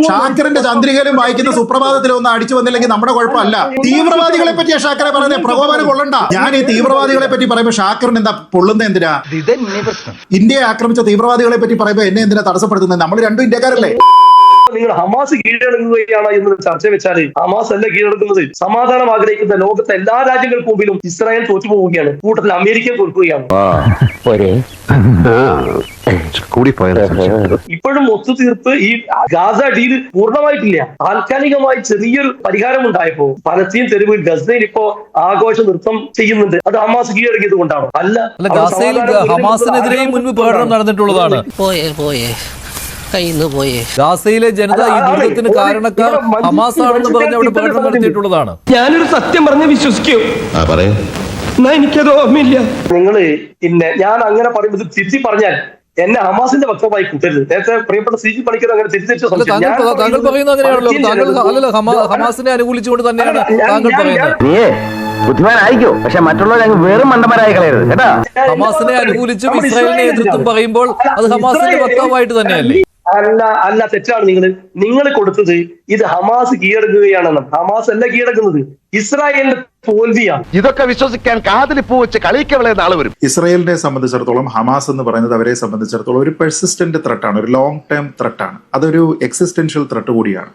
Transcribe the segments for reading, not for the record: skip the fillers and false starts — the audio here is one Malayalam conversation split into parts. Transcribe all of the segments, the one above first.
ഷാക്കിറിന്റെ ചന്ദ്രികയിലും വായിക്കുന്ന സുപ്രഭാതത്തിലും ഒന്നും അടിച്ചു വന്നില്ലെങ്കിൽ നമ്മുടെ കുഴപ്പമല്ല. തീവ്രവാദികളെ പറ്റിയാ ഷാക്കിറെ പറയുന്നത്, പ്രകോപനം കൊള്ളണ്ട. ഞാൻ ഈ തീവ്രവാദികളെ പറ്റി പറയുമ്പോൾ ഷാക്കിറിന് എന്താ പൊള്ളുന്ന എന്തിനാ? ഇന്ത്യയെ ആക്രമിച്ച തീവ്രവാദികളെ പറ്റി പറയുമ്പോൾ എന്നെ എന്തിനാ തടസ്സപ്പെടുത്തുന്നത്? നമ്മൾ രണ്ടും ഇന്ത്യക്കാരല്ലേ? നിങ്ങൾ ഹമാസ് കീഴടങ്ങുകയാണ് എന്ന് ചർച്ച വെച്ചാൽ ഹമാസ് അല്ല കീഴടങ്ങുന്നത്. സമാധാനം ആഗ്രഹിക്കുന്ന ലോകത്തെ എല്ലാ രാജ്യങ്ങൾക്ക് മുമ്പിലും ഇസ്രായേൽ തോറ്റുപോവുകയാണ്. കൂട്ടത്തിൽ അമേരിക്ക തോൽക്കുകയാണ്. ഇപ്പോഴും ഒത്തുതീർപ്പ് ഈ ഗാസ ഡീൽ പൂർണ്ണമായിട്ടില്ല. താൽക്കാലികമായി ചെറിയൊരു പരിഹാരം ഉണ്ടായപ്പോ പലസ്തീൻ തെരുവിൽ ഗസയിൽ ഇപ്പോ ആഘോഷ നൃത്തം ചെയ്യുന്നുണ്ട്. അത് ഹമാസ് കീഴടങ്ങിയത് കൊണ്ടാണോ? അല്ല, ഗസയിൽ ഹമാസിനെതിരെയും മുൻപ് പ്രകടനം നടന്നിട്ടുള്ളതാണ്. ഗാസയിലെ ജനത ഈ ദുരിതത്തിന് കാരണക്കാർ ഹമാസ് ആണെന്ന് പറഞ്ഞ് അവിടെ പ്രകടനം നടത്തിയിട്ടുള്ളതാണ്. ഞാനൊരു സത്യം പറഞ്ഞ് വിശ്വസിക്കൂ, എനിക്കത് ഓർമ്മയില്ല. നിങ്ങള് പിന്നെ ഞാൻ അങ്ങനെ പറയുന്നത് തിരിച്ചു പറഞ്ഞാൽ എന്നെ ഹമാസിന്റെ വക്തമായി കൂട്ടരുത്. നേരത്തെ പ്രിയപ്പെട്ട സി.ജി. പണിക്കർ അങ്ങനെ തിരിച്ചു താങ്കൾ പറയുന്നത് അങ്ങനെയാണല്ലോ. താങ്കൾ ഹമാസിനെ അനുകൂലിച്ചുകൊണ്ട് തന്നെയാണ് താങ്കൾ പറയുന്നത്. ബുദ്ധിമാനായിരിക്കോ, പക്ഷെ മറ്റുള്ളവർ വെറും മണ്ടന്മാരായി കളയരുത് കേട്ടോ. ഹമാസിനെ അനുകൂലിച്ചും ഇസ്രായേലിനെ എതിർത്തും പറയുമ്പോൾ അത് ഹമാസിന്റെ വക്താവായിട്ട് തന്നെയല്ലേ? അല്ല, തെറ്റാണ്. നിങ്ങൾ കൊടുത്തത് ഇത് ഹമാസ് കീഴടങ്ങുകയാണെന്നും. ഹമാസ് അല്ല കീഴടങ്ങുന്നത്, ഇസ്രായേലിന്റെ തോൽവിയാണ്. ഇതൊക്കെ വിശ്വസിക്കാൻ കാതിലിപ്പൂ വെച്ച് കളിക്കവളെ നാളെ വരും. ഇസ്രായേലിനെ സംബന്ധിച്ചിടത്തോളം ഹമാസ് എന്ന് പറയുന്നത് അവരെ സംബന്ധിച്ചിടത്തോളം ഒരു പെർസിസ്റ്റന്റ് ത്രെട്ടാണ്, ഒരു ലോങ് ടേം ത്രെട്ടാണ്. അതൊരു എക്സിസ്റ്റൻഷ്യൽ ത്രെട്ട് കൂടിയാണ്.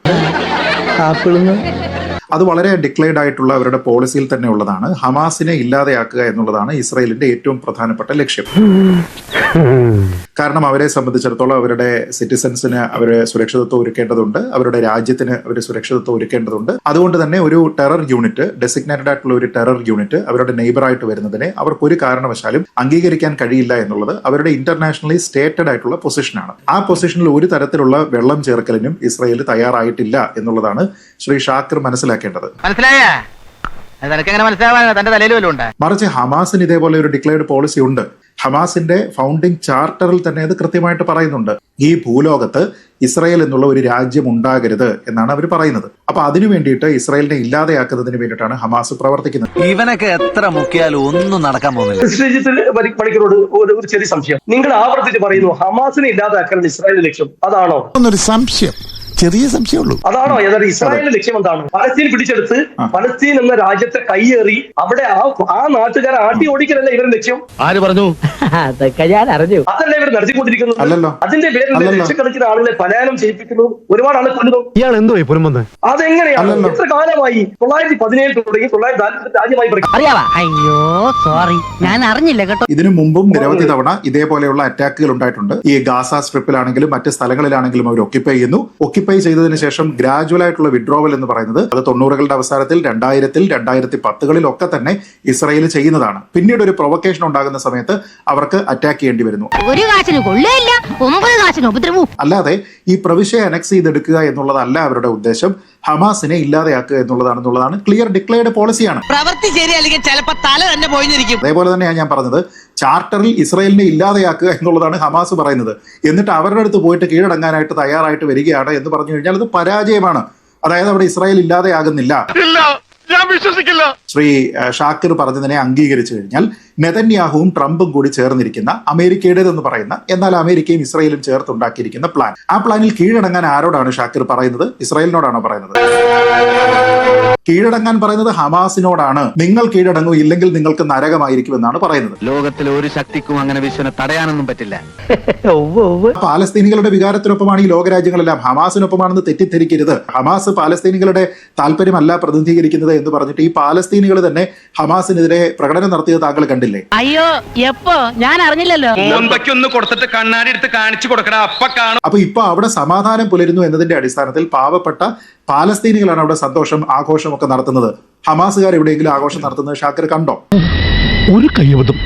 അത് വളരെ ഡിക്ലെയർഡ് ആയിട്ടുള്ള അവരുടെ പോളിസിയിൽ തന്നെ ഉള്ളതാണ്. ഹമാസിനെ ഇല്ലാതെയാക്കുക എന്നുള്ളതാണ് ഇസ്രായേലിന്റെ ഏറ്റവും പ്രധാനപ്പെട്ട ലക്ഷ്യം. കാരണം അവരെ സംബന്ധിച്ചിടത്തോളം അവരുടെ സിറ്റിസൺസിന് അവരെ സുരക്ഷിതത്വം ഒരുക്കേണ്ടതുണ്ട്, അവരുടെ രാജ്യത്തിന് അവർ സുരക്ഷിതത്വം ഒരുക്കേണ്ടതുണ്ട്. അതുകൊണ്ട് തന്നെ ഒരു ടെറർ യൂണിറ്റ്, ഡെസിഗ്നേറ്റഡ് ആയിട്ടുള്ള ഒരു ടെറർ യൂണിറ്റ് അവരുടെ നെയ്ബറായിട്ട് വരുന്നതിനെ അവർക്ക് ഒരു കാരണവശാലും അംഗീകരിക്കാൻ കഴിയില്ല എന്നുള്ളത് അവരുടെ ഇന്റർനാഷണലി സ്റ്റേറ്റഡ് ആയിട്ടുള്ള പൊസിഷനാണ്. ആ പൊസിഷനിൽ ഒരു തരത്തിലുള്ള വെള്ളം ചേർക്കലിനും ഇസ്രായേൽ തയ്യാറായിട്ടില്ല എന്നുള്ളതാണ് ശ്രീ ഷാക്കിർ മനസ്സിലാക്കേണ്ടത്. മറിച്ച് ഹമാസിന് ഇതേപോലെ ഒരു ഡിക്ലെയർഡ് പോളിസി ഉണ്ട്. ഹമാസിന്റെ ഫൗണ്ടിങ് ചാർട്ടറിൽ തന്നെ അത് കൃത്യമായിട്ട് പറയുന്നുണ്ട്. ഈ ഭൂലോകത്ത് ഇസ്രായേൽ എന്നുള്ള ഒരു രാജ്യം ഉണ്ടാകരുത് എന്നാണ് അവർ പറയുന്നത്. അപ്പൊ അതിനു വേണ്ടിയിട്ട് ഇസ്രായേലിനെ ഇല്ലാതെയാക്കുന്നതിന് വേണ്ടിയിട്ടാണ് ഹമാസ് പ്രവർത്തിക്കുന്നത്. ഇവനൊക്കെ എത്ര മുക്കിയാലും ഒന്നും നടക്കാൻ പോകുന്നില്ല. പണിക്കരോട് ഒരു ചെറിയ സംശയം. നിങ്ങൾ ആവർത്തിച്ച് പറയുന്നു ഹമാസിനെ ഇല്ലാതാക്കാൻ ഇസ്രായേലിന്റെ ലക്ഷ്യം അതാണോ? എന്നൊരു സംശയം, ചെറിയ സംശയമുള്ളൂ. അതാണോ യഥാർത്ഥ ഇസ്രായേലിന്റെ ലക്ഷ്യം? എന്താണ്? പലസ്തീൻ പിടിച്ചെടുത്ത് പലസ്തീൻ എന്ന രാജ്യത്തെ കയ്യേറി അവിടെ ആ നാട്ടുകാരെ ആട്ടി ഓടിക്കലല്ല ഇവരുടെ ലക്ഷ്യം. ആര് പറഞ്ഞു? അതല്ല ഇവർ നടത്തിക്കൊണ്ടിരിക്കുന്നത്. അതിന്റെ പേരിൽ ലക്ഷക്കണക്കിന് ആളുകളെ പലായനം ചെയ്യിപ്പിക്കുന്നു, ഒരുപാട് ആളുകൾ കൊല്ലുന്നു. ഇയാൾ എന്തോ പുറമെന്ന് അതെങ്ങനെയാണ്? എത്ര കാലമായി? 917 തുടങ്ങി 940 രാജ്യമായി. അയ്യോ സോറി, ഞാൻ അറിഞ്ഞില്ല കേട്ടോ. ഇതിനു മുമ്പും നിരവധി തവണ ഇതേപോലെയുള്ള അറ്റാക്കുകൾ ഉണ്ടായിട്ടുണ്ട്. ഈ ഗാസ സ്ട്രിപ്പിലാണെങ്കിലും മറ്റ് സ്ഥലങ്ങളിലാണെങ്കിലും അവർ ഒക്യുപ്പൈ ചെയ്യുന്നു. ഒക്യുപ്പൈ ചെയ്തതിനു ശേഷം ഗ്രാജുവൽ ആയിട്ടുള്ള വിഡ്രോവൽ എന്ന് പറയുന്നത് അത് 90കളുടെ അവസാനത്തിൽ 2000-ൽ 2010-കളിൽ ഒക്കെ തന്നെ ഇസ്രായേൽ ചെയ്യുന്നതാണ്. പിന്നീട് ഒരു പ്രൊവക്കേഷൻ ഉണ്ടാകുന്ന സമയത്ത് അവർക്ക് അറ്റാക്ക് ചെയ്യേണ്ടി വരുന്നു. അല്ലാതെ ഈ പ്രവിശ്യ അനക്സ് ചെയ്തെടുക്കുക എന്നുള്ളതല്ല അവരുടെ ഉദ്ദേശം. ഹമാസിനെ ഇല്ലാതെയാക്കുക എന്നുള്ളതാണ് ക്ലിയർ ഡിക്ലെയർഡ് പോളിസിയാണ്. അതേപോലെ തന്നെയാണ് ഞാൻ പറഞ്ഞത്, ചാർട്ടറിൽ ഇസ്രായേലിനെ ഇല്ലാതെയാക്കുക എന്നുള്ളതാണ് ഹമാസ് പറയുന്നത്. എന്നിട്ട് അവരുടെ അടുത്ത് പോയിട്ട് കീഴടങ്ങാനായിട്ട് തയ്യാറായിട്ട് വരികയാണ് എന്ന് പറഞ്ഞു കഴിഞ്ഞാൽ അത് പരാജയമാണ്. അതായത് അവിടെ ഇസ്രായേൽ ഇല്ലാതെയാകുന്നില്ല. ശ്രീ ഷാക്കിർ പറഞ്ഞതിനെ അംഗീകരിച്ചു കഴിഞ്ഞാൽ നെതന്യാഹുവും ട്രംപും കൂടി ചേർന്നിരിക്കുന്ന അമേരിക്കയുടേതെന്ന് പറയുന്ന, എന്നാൽ അമേരിക്കയും ഇസ്രായേലും ചേർത്തുണ്ടാക്കിയിരിക്കുന്ന പ്ലാൻ, ആ പ്ലാനിൽ കീഴടങ്ങാൻ ആരോടാണ് ഷാക്കിർ പറയുന്നത്? ഇസ്രായേലിനോടാണോ പറയുന്നത്? കീഴടങ്ങാൻ പറയുന്നത് ഹമാസിനോടാണ്. നിങ്ങൾ കീഴടങ്ങൂ, ഇല്ലെങ്കിൽ നിങ്ങൾക്ക് നരകമായിരിക്കും എന്നാണ് പറയുന്നത്. ലോകത്തിലെ ഒരു ശക്തിക്കും അങ്ങനെ വിശ്വനെ തടയാനൊന്നും പറ്റില്ല. പാലസ്തീനികളുടെ വികാരത്തിനൊപ്പമാണ് ഈ ലോകരാജ്യങ്ങളെല്ലാം, ഹമാസിനൊപ്പമാണെന്ന് തെറ്റിദ്ധരിക്കരുത്. ഹമാസ് പാലസ്തീനികളുടെ താല്പര്യമല്ല പ്രതിനിധീകരിക്കുന്നത് എന്ന് പറഞ്ഞിട്ട് ഈ പാലസ്തീനികൾ തന്നെ ഹമാസിനെതിരെ പ്രകടനം നടത്തിയത് താങ്കൾ കണ്ടില്ലേ? അയ്യോ എപ്പോ? ഞാൻ അറിഞ്ഞില്ലല്ലോ. കൊടുത്തിട്ട് കണ്ണാടി എടുത്ത് കാണിച്ചു കൊടുക്കണ അപ്പ കാണും. അപ്പൊ ഇപ്പൊ അവിടെ സമാധാനം പുലരുന്നു എന്നതിന്റെ അടിസ്ഥാനത്തിൽ പാവപ്പെട്ട പാലസ്തീനികളാണ് അവിടെ സന്തോഷം ആഘോഷം ഒക്കെ നടത്തുന്നത്. ഹമാസുകാർ എവിടെയെങ്കിലും ആഘോഷം നടത്തുന്നത് ഷാക്കിർ കണ്ടോ? ഒരു കയ്യബദ്ധം,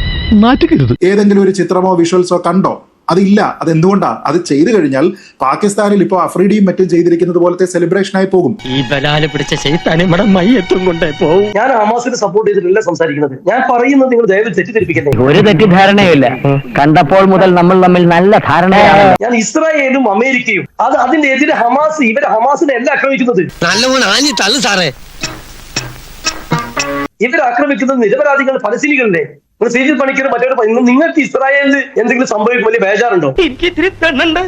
നാറ്റുകരുത്. ഏതെങ്കിലും ഒരു ചിത്രമോ വിഷ്വൽസോ കണ്ടോ? അതില്ല. അതെന്തുകൊണ്ടാ? അത് ചെയ്തു കഴിഞ്ഞാൽ പാകിസ്ഥാനിൽ ഇപ്പൊ അഫ്രീഡിയും മറ്റും ചെയ്തിരിക്കുന്നത് പോലത്തെ സെലിബ്രേഷൻ ആയി പോകും. ഈ ബലാല് പിടിച്ച ശൈത്താൻ ഇവിടെ മയ്യത്തും കൊണ്ടേ പോകും. ഞാൻ ഹമാസിനെ സപ്പോർട്ട് ചെയ്തിട്ടല്ല സംസാരിക്കുന്നത്. ഞാൻ പറയുന്നത് നിങ്ങൾ ദയവ് തെറ്റിദ്ധരിപ്പിക്കുന്നത്. ഒരു തെറ്റിദ്ധാരണയില്ല. കണ്ടപ്പോൾ മുതൽ നമ്മൾ തമ്മിൽ നല്ല ധാരണയാണ്. ഞാൻ ഇസ്രായേലും അമേരിക്കയും അതിന്റെ എതിരെ ഹമാസ്, ഇവര് ഹമാസിനെ അല്ല ആക്രമിക്കുന്നത്. നല്ലവണ്ണം ആഞ്ഞി തള്ളു സാറേ. ഇവർ ആക്രമിക്കുന്നത് നിരപരാധികൾ പലസ്തീനികളുടെ. സി.ജി. പണിക്കർ മറ്റൊരു നിങ്ങൾക്ക് ഇസ്രായേലിൽ എന്തെങ്കിലും സംഭവിക്കും വലിയ ബേജാറുണ്ടോ? എനിക്ക് ഇത്തിരി തെണ്ണുണ്ട്.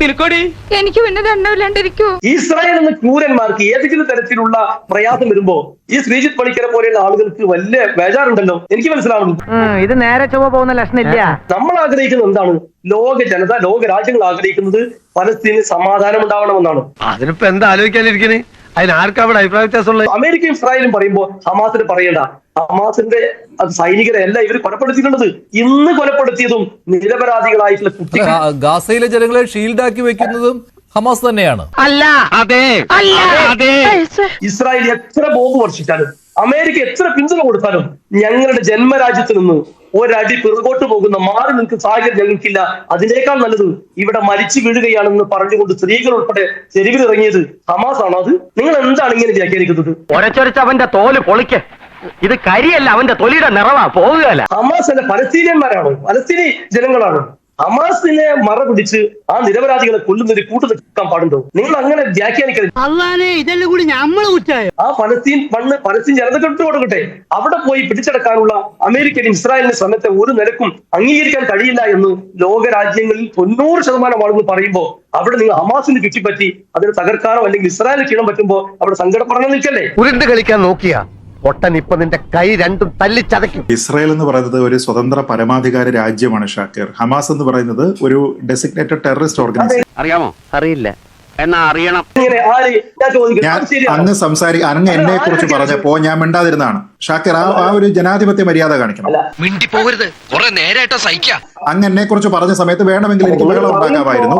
നിനക്കോടി എനിക്ക് പിന്നെ രണ്ടുമില്ലാണ്ടിരിക്കൂ. ഇസ്രായേൽ എന്ന ക്രൂരന്മാർക്ക് ഏതെങ്കിലും തരത്തിലുള്ള പ്രയാസം വരുമ്പോ ഈ ശ്രീജിത്ത് പണിക്കരെ പോലെയുള്ള ആളുകൾക്ക് വലിയ ബേജാറുണ്ടല്ലോ, എനിക്ക് മനസ്സിലാവുന്നു. ഇത് നേരെ ചൊവ്വ പോകുന്ന ലക്ഷണില്ല. നമ്മൾ ആഗ്രഹിക്കുന്നത് എന്താണ്? ലോക ജനത, ലോക രാജ്യങ്ങൾ ആഗ്രഹിക്കുന്നത് പലസ്തീന് സമാധാനം ഉണ്ടാവണമെന്നാണ്. അതിനിപ്പോ എന്താ ആലോചിക്കാനിരിക്കണേ? അതിനാർക്കാ അവിടെ അഭിപ്രായ വ്യത്യാസമുള്ളത്? അമേരിക്കയും ഇസ്രായേലും പറയുമ്പോൾ ഹമാസിന് പറയണ്ട, ഹമാസിന്റെ സൈനികരെ അല്ല ഇവർ കൊലപ്പെടുത്തിയിട്ടുള്ളത്. ഇന്ന് കൊലപ്പെടുത്തിയതും നിരപരാധികളായിട്ടുള്ള കുട്ടികൾ. ഗാസയിലെ ജനങ്ങളെ ഷീൽഡാക്കി വെക്കുന്നതും ഹമാസ് തന്നെയാണ്. അല്ല, അതെ, അല്ല, അതെ. ഇസ്രായേൽ എത്ര ബോംബ് വർഷിച്ചാലും അമേരിക്ക എത്ര പിന്തുണ കൊടുത്താലും ഞങ്ങളുടെ ജന്മരാജ്യത്ത് നിന്ന് ഒരടി പിറകോട്ട് പോകുന്ന മാറി നിൽക്കുന്ന സാഹചര്യം ഞങ്ങൾക്കില്ല. അതിനേക്കാൾ നല്ലത് ഇവിടെ മരിച്ചു വീഴുകയാണെന്ന് പറഞ്ഞുകൊണ്ട് സ്ത്രീകൾ ഉൾപ്പെടെ തെരുവിലിറങ്ങിയത് ഹമാസ് ആണോ? അത് നിങ്ങൾ എന്താണ് ഇങ്ങനെ വ്യാഖ്യാനിക്കുന്നത്? ഒരച്ചൊരച്ച് അവന്റെ തോല് പൊളിക്ക്. ഇത് കരിയല്ല, അവന്റെ തൊലിയുടെ നിറവാ. പോകുകയല്ല. ഹമാസ് അല്ല, പലസ്തീനിയന്മാരാണോ? പലസ്തീനി ജനങ്ങളാണോ? ഹമാസിനെ മറ പിടിച്ച് ആ നിരപരാധികളെ കൊല്ലുന്നൊരു കൂട്ടു നിൽക്കാൻ പാടുണ്ടോ? നിങ്ങൾ അങ്ങനെ വ്യാഖ്യാനിക്കരുത്. അള്ളാനെ ഇതെല്ലാം കൂടി നമ്മള് കുറ്റായോ? ആ പലസ്തീൻ മണ്ണ് പലസ്തീൻ ജനതയ്ക്ക് ഇട്ട് കൊടുക്കട്ടെ. അവിടെ പോയി പിടിച്ചെടുക്കാനുള്ള അമേരിക്കയും ഇസ്രായേലിന്റെ ശ്രമത്തെ ഒരു നിലക്കും അംഗീകരിക്കാൻ കഴിയില്ല എന്ന് ലോകരാജ്യങ്ങളിൽ 90% ആളുകൾ പറയുമ്പോൾ അവിടെ നിങ്ങൾ ഹമാസിന് ചുറ്റിപ്പറ്റി അതിനെ തകർക്കാനോ അല്ലെങ്കിൽ ഇസ്രായേലിന് ക്ഷീണം പറ്റുമ്പോ അവിടെ സങ്കടപ്പെടാൻ നിൽക്കല്ലേ? ഉരുണ്ട് കളിക്കാൻ നോക്കിയാ ഒട്ടൻ ഇപ്പൊ നിന്റെ കൈ രണ്ടും തല്ലിച്ചതയ്ക്കും. ഇസ്രായേൽ എന്ന് പറയുന്നത് ഒരു സ്വതന്ത്ര പരമാധികാര രാജ്യമാണ് ഷാക്കിർ. ഹമാസ് എന്ന് പറയുന്നത് ഒരു ഡെസിഗ്നേറ്റഡ് ടെററിസ്റ്റ് ഓർഗനൈസേഷൻ. അറിയാമോ? അറിയില്ല, എന്നാ അറിയണം. ഇങ്ങനെ ആര് ഞാൻ ചോദിക്കുന്നു, ഞാൻ അത് ശരിയാണോ? അങ്ങ് എന്നെ കുറിച്ച് പറഞ്ഞപ്പോ ഞാൻ മിണ്ടാതിരുന്നതാണ്. ഷാക്കിർ, ആ ഒരു ജനാധിപത്യ മര്യാദ കാണിക്കണം. മിണ്ടി പോകരുത്, കുറെ നേരായിട്ടോ സഹിക്കാം. അങ്ങ് എന്നെ കുറിച്ച് പറഞ്ഞ സമയത്ത് വേണമെങ്കിൽ എനിക്ക് ബഹളം ഉണ്ടാക്കാമായിരുന്നു.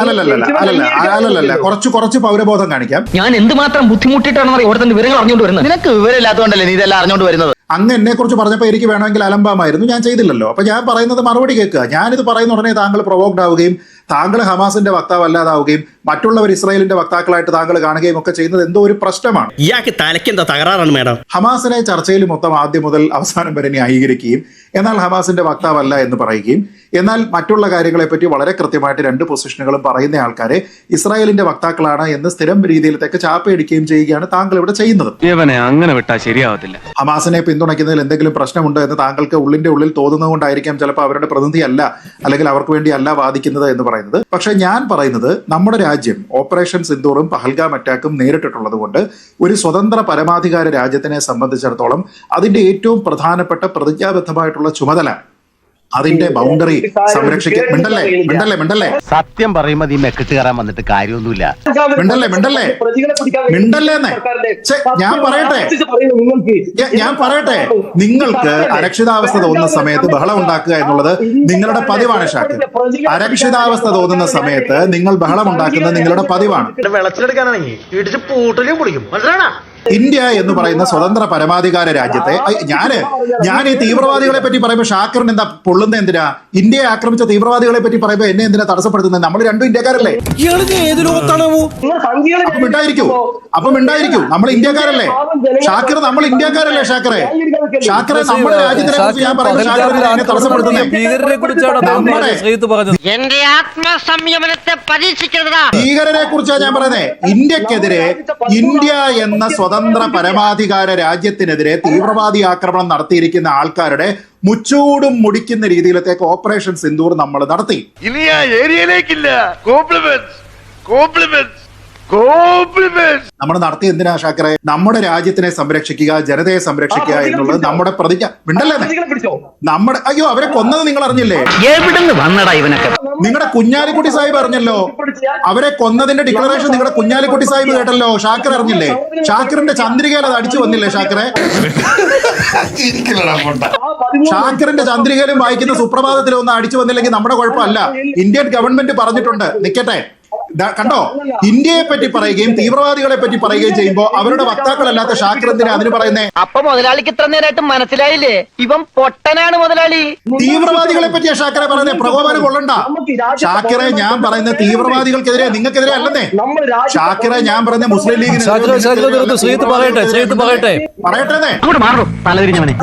അല്ലല്ല, കുറച്ച് പൗരബോധം കാണിക്കാം. ഞാൻ എന്തുമാത്രം ബുദ്ധിമുട്ടിട്ടാണെന്ന് ഇവിടുത്തെ വിവരങ്ങൾ അറിഞ്ഞുകൊണ്ട് വരുന്നത്. നിനക്ക് വിവരമില്ലാത്തതുകൊണ്ടല്ലേ നീ ഇതെല്ലാം അറിഞ്ഞുകൊണ്ട് വരുന്നത്? അങ്ങ് എന്നെ കുറിച്ച് പറഞ്ഞപ്പോൾ എനിക്ക് വേണമെങ്കിൽ അലമ്പാമായിരുന്നു. ഞാൻ ചെയ്തില്ലല്ലോ. അപ്പൊ ഞാൻ പറയുന്നത് മറുപടി കേൾക്കുക. ഞാനിത് പറയുന്ന ഉടനെ താങ്കൾ പ്രൊവോക്ഡ് ആവുകയും താങ്കൾ ഹമാസിന്റെ വക്താവ് അല്ലാതാവുകയും മറ്റുള്ളവർ ഇസ്രായേലിന്റെ വക്താക്കളായിട്ട് താങ്കൾ കാണുകയും ഒക്കെ ചെയ്യുന്നത് എന്തോ ഒരു പ്രശ്നമാണ്. ഇയാൾക്ക് തലയ്ക്ക് എന്താ തകരാറാണ് മേഡം? ഹമാസിനെ ചർച്ചയിൽ മൊത്തം ആദ്യം മുതൽ അവസാനം വരെ ന്യായീകരിക്കുകയും എന്നാൽ ഹമാസിന്റെ വക്താവല്ല എന്ന് പറയുകയും എന്നാൽ മറ്റുള്ള കാര്യങ്ങളെപ്പറ്റി വളരെ കൃത്യമായിട്ട് രണ്ട് പൊസിഷനുകളും പറയുന്ന ആൾക്കാരെ ഇസ്രായേലിന്റെ വക്താക്കളാണ് എന്ന് സ്ഥിരം രീതിയിലത്തേക്ക് ചാപ്പയടിക്കുകയും ചെയ്യുകയാണ് താങ്കൾ ഇവിടെ ചെയ്യുന്നത്. ഇവനെ അങ്ങനെ വിട്ടാ ശരിയാവത്തില്ല. ഹമാസിനെ പിന്തുണയ്ക്കുന്നതിൽ എന്തെങ്കിലും പ്രശ്നമുണ്ടോ എന്ന് താങ്കൾക്ക് ഉള്ളിന്റെ ഉള്ളിൽ തോന്നുന്നതുകൊണ്ടായിരിക്കാം ചിലപ്പോൾ അവരുടെ പ്രതിനിധി അല്ല അല്ലെങ്കിൽ അവർക്ക് വേണ്ടി അല്ല വാദിക്കുന്നത് എന്ന് പറയുന്നത്. പക്ഷെ ഞാൻ പറയുന്നത് നമ്മുടെ രാജ്യം ഓപ്പറേഷൻ സിന്ദൂറും പഹൽഗാം അറ്റാക്കും നേരിട്ടിട്ടുള്ളത് കൊണ്ട് ഒരു സ്വതന്ത്ര പരമാധികാര രാജ്യത്തിനെ സംബന്ധിച്ചിടത്തോളം അതിന്റെ ഏറ്റവും പ്രധാനപ്പെട്ട പ്രതിജ്ഞാബദ്ധമായിട്ടുള്ള ചുമതല അതിന്റെ ബൗണ്ടറി സംരക്ഷിക്കാൻ. മിണ്ടല്ലേ സത്യം പറയുമ്പോ നീ മെക്കിട്ട് കയറാൻ വന്നിട്ട് കാര്യമൊന്നുമില്ല. മിണ്ടല്ലേന്നേ. ഞാൻ പറയട്ടെ നിങ്ങൾക്ക് അരക്ഷിതാവസ്ഥ തോന്നുന്ന സമയത്ത് ബഹളം ഉണ്ടാക്കുക എന്നുള്ളത് നിങ്ങളുടെ പതിവാണ് ഷാക്കിർ. അരക്ഷിതാവസ്ഥ തോന്നുന്ന സമയത്ത് നിങ്ങൾ ബഹളം ഉണ്ടാക്കുന്നത് നിങ്ങളുടെ പതിവാണ്. വിളച്ചിലെടുക്കാനാണെങ്കിൽ ഇടിച്ച് പൂട്ടലും പൊളിക്കും. മനസ്സിലാണോ? ഇന്ത്യ എന്ന് പറയുന്ന സ്വതന്ത്ര പരമാധികാര രാജ്യത്തെ ഞാൻ ഈ തീവ്രവാദികളെ പറ്റി പറയുമ്പോൾ ഷാക്കിറിന് എന്താ പൊള്ളുന്ന? എന്തിനാ ഇന്ത്യയെ ആക്രമിച്ച തീവ്രവാദികളെ പറ്റി പറയുമ്പോൾ എന്നെ എന്തിനാ തടസ്സപ്പെടുത്തുന്നത്? നമ്മൾ രണ്ടും ഇന്ത്യക്കാരല്ലേ? അപ്പൊ മിണ്ടായിരിക്കൂ. നമ്മൾ ഇന്ത്യക്കാരല്ലേ ഷാക്കിർ? നമ്മൾ ഇന്ത്യക്കാരല്ലേ ഷാക്കിറെ? നമ്മുടെ രാജ്യത്തിനെ കുറിച്ച് ഞാൻ പറയുന്നത് തടസ്സപ്പെടുത്തുന്നത് എന്റെ ആത്മസംയമനത്തെ പരീക്ഷിക്കുന്നതാ. ഭീകരരെ കുറിച്ചാണ് ഞാൻ പറയുന്നത്. ഇന്ത്യക്കെതിരെ ഇന്ത്യ എന്ന സ്വതന്ത്ര പരമാധികാര രാജ്യത്തിനെതിരെ തീവ്രവാദി ആക്രമണം നടത്തിയിരിക്കുന്ന ആൾക്കാരുടെ മുച്ചൂടും മുടിക്കുന്ന രീതിയിലത്തേക്ക് ഓപ്പറേഷൻ സിന്ദൂർ നമ്മൾ നടത്തി. ഇനി ആ ഏരിയയിലേക്കില്ല. നമ്മൾ നടത്തി എന്തിനാ ഷാക്കറെ? നമ്മുടെ രാജ്യത്തിനെ സംരക്ഷിക്കുക, ജനതയെ സംരക്ഷിക്കുക എന്നുള്ളത് നമ്മുടെ പ്രതിജ്ഞ. മിണ്ടല്ലേ നമ്മുടെ അവരെ കൊന്നത് നിങ്ങൾ അറിഞ്ഞില്ലേ? എവിടുന്ന് വന്നടാ ഇവനൊക്കെ? നിങ്ങളുടെ കുഞ്ഞാലിക്കുട്ടി സാഹിബ് അറിഞ്ഞല്ലോ. അവരെ കൊന്നതിന്റെ ഡിക്ലറേഷൻ നിങ്ങളുടെ കുഞ്ഞാലിക്കുട്ടി സാഹിബ് കേട്ടല്ലോ. ഷാക്കിർ അറിഞ്ഞില്ലേ? ഷാക്കിറിന്റെ ചന്ദ്രികയിൽ അത് അടിച്ചു വന്നില്ലേ ഷാക്കിറെ? ഷാക്കിറിന്റെ ചന്ദ്രികയിലും വായിക്കുന്ന സുപ്രഭാതത്തിലും ഒന്നും അടിച്ചു വന്നില്ലെങ്കിൽ നമ്മുടെ കുഴപ്പമല്ല. ഇന്ത്യൻ ഗവൺമെന്റ് പറഞ്ഞിട്ടുണ്ട്. നിക്കട്ടെ, കണ്ടോ? ഇന്ത്യയെ പറ്റി പറയുകയും തീവ്രവാദികളെ പറ്റി പറയുകയും ചെയ്യുമ്പോ അവരുടെ വക്താക്കളല്ലാത്ത ഷാക്കിർ എന്തിനാ അതിന് പറയുന്നേ? അപ്പൊ മുതലാളിക്ക് ഇത്ര നേരമായിട്ട് മനസ്സിലായില്ലേ ഇവൻ പൊട്ടനാണ് മുതലാളി? തീവ്രവാദികളെ പറ്റിയാ ഷാക്കിറെ പറയുന്നത്. പ്രകോപനം കൊള്ളണ്ട ഷാക്കിറെ. ഞാൻ പറയുന്നത് തീവ്രവാദികൾക്കെതിരെ, നിങ്ങൾക്കെതിരെ അല്ലെന്നേ ഷാക്കിറെ. ഞാൻ പറയുന്നത് മുസ്ലിം ലീഗിന്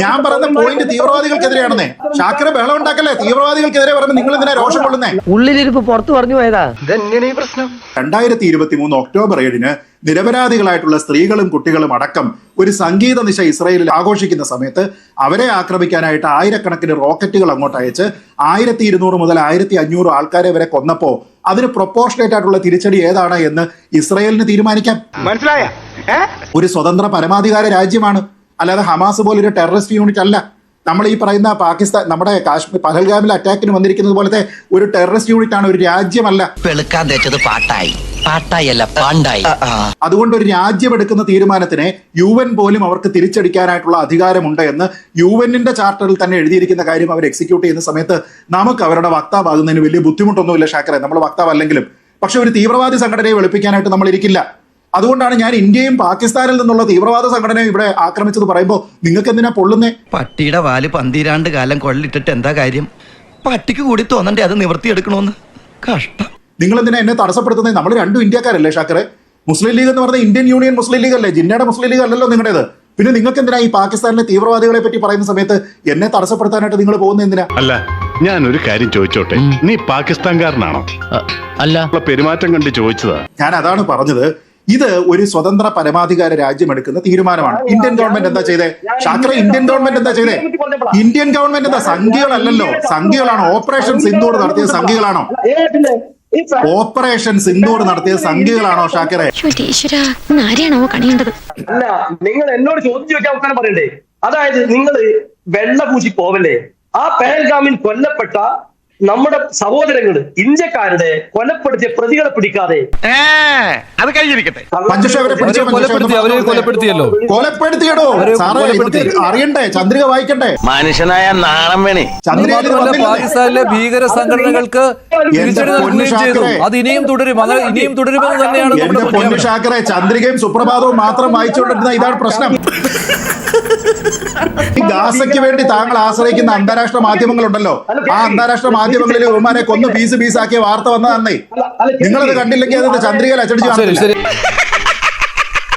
ഞാൻ പറയുന്ന പോയിന്റ് തീവ്രവാദികൾക്കെതിരെയാണെന്നേ. ഷാക്കിറെ ബഹളം ഉണ്ടാക്കല്ലേ. തീവ്രവാദികൾക്കെതിരെ പറയുമ്പോൾ നിങ്ങൾ എന്തിനാ രോഷം കൊള്ളുന്നേ? ഉള്ളിലിരിപ്പ് പുറത്തു പറഞ്ഞു പോയതാ. ഇതെങ്ങനെ ഈ പ്രശ്നം 2023 ഒക്ടോബർ 7 നിരപരാധികളായിട്ടുള്ള സ്ത്രീകളും കുട്ടികളും അടക്കം ഒരു സംഗീത നിശ ഇസ്രായേലിൽ ആഘോഷിക്കുന്ന സമയത്ത് അവരെ ആക്രമിക്കാനായിട്ട് ആയിരക്കണക്കിന് റോക്കറ്റുകൾ അങ്ങോട്ട് അയച്ച് 1200 മുതൽ 1500 ആൾക്കാരെ വരെ കൊന്നപ്പോ അതിന് പ്രൊപ്പോർഷനേറ്റ് ആയിട്ടുള്ള തിരിച്ചടി ഏതാണ് എന്ന് ഇസ്രായേലിന് തീരുമാനിക്കാം. മനസ്സിലായ ഒരു സ്വതന്ത്ര പരമാധികാര രാജ്യമാണ്, അല്ലാതെ ഹമാസ് പോലൊരു ടെററിസ്റ്റ് യൂണിറ്റ് അല്ല. നമ്മൾ ഈ പറയുന്ന പാകിസ്ഥാൻ നമ്മുടെ കാശ്മീർ പഹൽഗാമിൽ അറ്റാക്കിന് വന്നിരിക്കുന്നത് പോലത്തെ ഒരു ടെററിസ്റ്റ് യൂണിറ്റ് ആണ്, ഒരു രാജ്യമല്ല. വെളുക്കാൻ തേച്ചത് പാട്ടായി അല്ല പാണ്ടായി. അതുകൊണ്ട് ഒരു രാജ്യം എടുക്കുന്ന തീരുമാനത്തിനെ UN പോലും അവർക്ക് തിരിച്ചടിക്കാനായിട്ടുള്ള അധികാരമുണ്ട് എന്ന് UN-ന്റെ ചാർട്ടറിൽ തന്നെ എഴുതിയിരിക്കുന്ന കാര്യം അവർ എക്സിക്യൂട്ട് ചെയ്യുന്ന സമയത്ത് നമുക്ക് അവരുടെ വക്താവാകുന്നതിന് വലിയ ബുദ്ധിമുട്ടൊന്നുമില്ല ഷാക്കറെ, നമ്മൾ വക്താവല്ലെങ്കിലും. പക്ഷെ ഒരു തീവ്രവാദി സംഘടനയെ വെളുപ്പിക്കാനായിട്ട് നമ്മൾ ഇരിക്കില്ല. അതുകൊണ്ടാണ് ഞാൻ ഇന്ത്യയും പാകിസ്ഥാനിൽ നിന്നുള്ള തീവ്രവാദ സംഘടനയും ഇവിടെ ആക്രമിച്ചത് പറയുമ്പോൾ നിങ്ങൾക്ക് എന്തിനാ പൊള്ളുന്നേ? പട്ടിയുടെ വാല് 12 കാലം കൊള്ളിട്ടിട്ട് എന്താ കാര്യം? പട്ടിക്ക് കൂടി തോന്നണ്ടേ അത് നിവർത്തിയെടുക്കണോന്ന്? കഷ്ടം. നിങ്ങൾ എന്തിനാ എന്നെ തടസ്സപ്പെടുത്തുന്നത്? നമ്മൾ രണ്ടും ഇന്ത്യക്കാരല്ലേ ഷാക്കറെ? മുസ്ലിം ലീഗ് എന്ന് പറഞ്ഞ ഇന്ത്യൻ യൂണിയൻ മുസ്ലിം ലീഗ് അല്ലേ, ജിന്നയുടെ മുസ്ലിം ലീഗ് അല്ലല്ലോ നിങ്ങളുടേത്. പിന്നെ നിങ്ങൾക്ക് എന്തിനാ ഈ പാകിസ്ഥാനിലെ തീവ്രവാദികളെ പറ്റി പറയുന്ന സമയത്ത് എന്നെ തടസ്സപ്പെടുത്താനായിട്ട് നിങ്ങൾ പോകുന്നത് എന്തിനാ? അല്ല, ഞാൻ ഒരു കാര്യം ചോദിച്ചോട്ടെ, നീ പാകിസ്ഥാൻകാരനാണോ? അല്ല, പെരുമാറ്റം കണ്ട് ചോദിച്ചതാ. ഞാൻ അതാണ് പറഞ്ഞത്, ഇത് ഒരു സ്വതന്ത്ര പരമാധികാര രാജ്യം എടുക്കുന്ന തീരുമാനമാണ്. ഇന്ത്യൻ ഗവൺമെന്റ് എന്താ ചെയ്തേ ഷാക്കറെ? ഇന്ത്യൻ ഗവൺമെന്റ് എന്താ ചെയ്തേ? ഇന്ത്യൻ ഗവൺമെന്റ് എന്താ സംഘികളല്ലല്ലോ, സംഘികളാണോ? ഓപ്പറേഷൻ സിന്ദൂർ നടത്തിയ സംഘികളാണോ? ഓപ്പറേഷൻ സിന്ദൂർ നടത്തിയ സംഘികളാണോ ഷാക്കറെ? അല്ല, നിങ്ങൾ എന്നോട് ചോദ്യം ചോദിക്കാൻ അവസാനം പറയണ്ടേ? അതായത് നിങ്ങൾ വെള്ള പൂശി പോവല്ലേ? ആ പഹൽഗാമിൽ കൊല്ലപ്പെട്ട നമ്മുടെ സഹോദരങ്ങള് ഇന്ത്യക്കാരുടെ കൊലപ്പെടുത്തിയ പ്രതികളെ പിടിക്കാതെ അത് കഴിഞ്ഞിരിക്കട്ടെ. കൊലപ്പെടുത്തിയല്ലോ. കൊലപ്പെടുത്തിയടോ സാറേ, അറിയണ്ടേ? ചന്ദ്രിക വായിക്കണ്ടേ? മനുഷ്യനായ നാണം വേണേ. പാകിസ്ഥാനിലെ ഭീകര സംഘടനകൾക്ക് തിരിച്ചടി നൽകുകയും ചെയ്തു. അത് ഇനിയും തുടരുമെന്ന് തന്നെയാണ് എന്റെ പൊന്നു ഷാക്കറെ, ചന്ദ്രികയും സുപ്രഭാതവും മാത്രം വായിച്ചുകൊണ്ടിരുന്ന ഇതാണ് പ്രശ്നം. ഈ ഗാസയ്ക്ക് വേണ്ടി താങ്കൾ ആശ്രയിക്കുന്ന അന്താരാഷ്ട്ര മാധ്യമങ്ങളുണ്ടല്ലോ, ആ അന്താരാഷ്ട്ര മാധ്യമങ്ങളിൽ ഉമ്മാനെ കൊന്നു പീസാക്കിയ വാർത്ത വന്നതന്നേ. നിങ്ങളത് കണ്ടില്ലെങ്കിൽ അത് ചന്ദ്രികയിൽ അച്ചടിച്ച് കാണില്ല.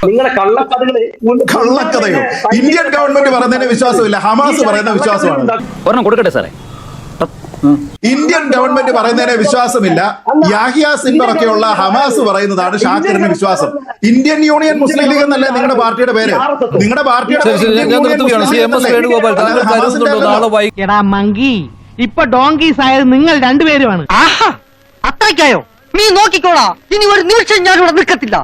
നിങ്ങളെ കള്ളക്കഥയോ? ഇന്ത്യൻ ഗവൺമെന്റ് പറയുന്നതിന് വിശ്വാസമില്ല, ഹമാസ് പറയുന്ന വിശ്വാസമാണ്. ഒരെണ്ണം കൊടുക്കട്ടെ സാറേ. ഇന്ത്യൻ ഗവൺമെന്റ് പറയുന്നതിനെ വിശ്വാസമില്ല. യാഹിയ സിൻവർ ഒക്കെയുള്ള ഹമാസ് പറയുന്നതാണ് ഷാക്കിറിന് വിശ്വാസം. ഇന്ത്യൻ യൂണിയൻ മുസ്ലിം ലീഗ് എന്നല്ലേ നിങ്ങളുടെ പാർട്ടിയുടെ പേര്? നിങ്ങളുടെ പാർട്ടിയുടെ എടാ മങ്കി, ഇപ്പൊ ഡോങ്കീസ് ആയത് നിങ്ങൾ രണ്ടുപേരുമാണ്. അത്രയ്ക്കായോ? നീ നോക്കിക്കോളാ, ഇനി ഒരു നിമിഷം ഞാൻ ഇവിടെ നിൽക്കത്തില്ല.